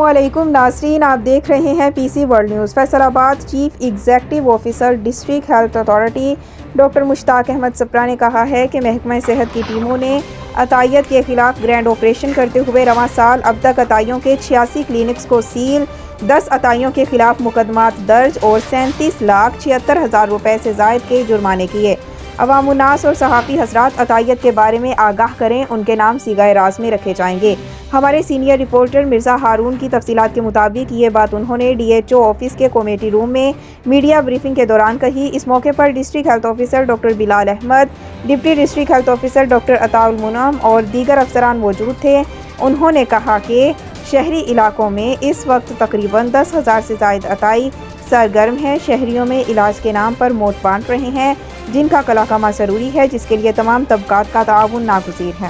علیکم ناظرین، آپ دیکھ رہے ہیں P C world news. Faisalabad chief executive officer district health authority doctor Mushtaq Ahmed Sipra نے کہا ہے کہ محکمہ صحت کی ٹیموں نے عطائیت کے خلاف گرینڈ آپریشن کرتے ہوئے رواں سال اب تک عطائیوں کے 86 کلینکس کو سیل، 10 عطائیوں کے خلاف مقدمات درج اور 37,76,000 روپے سے زائد کے جرمانے کیے۔ عوام الناس اور صحافی حضرات عطائیت کے بارے میں آگاہ کریں، ان کے نام صیغہ راز میں رکھے جائیں گے۔ ہمارے سینئر رپورٹر مرزا ہارون کی تفصیلات کے مطابق یہ بات انہوں نے ڈی ایچ او آفس کے کمیٹی روم میں میڈیا بریفنگ کے دوران کہی۔ اس موقع پر district health officer doctor Bilal Ahmed, deputy district health officer doctor عطائیوں اور دیگر افسران موجود تھے۔ انہوں نے کہا کہ شہری علاقوں میں اس وقت تقریباً 10,000 سے زائد عطائی سرگرم ہیں۔ شہریوں میں علاج کے نام پر موت بانٹ رہے ہیں، جن کا کلا کما ضروری ہے، جس کے لیے تمام طبقات کا تعاون ناگزیر ہے۔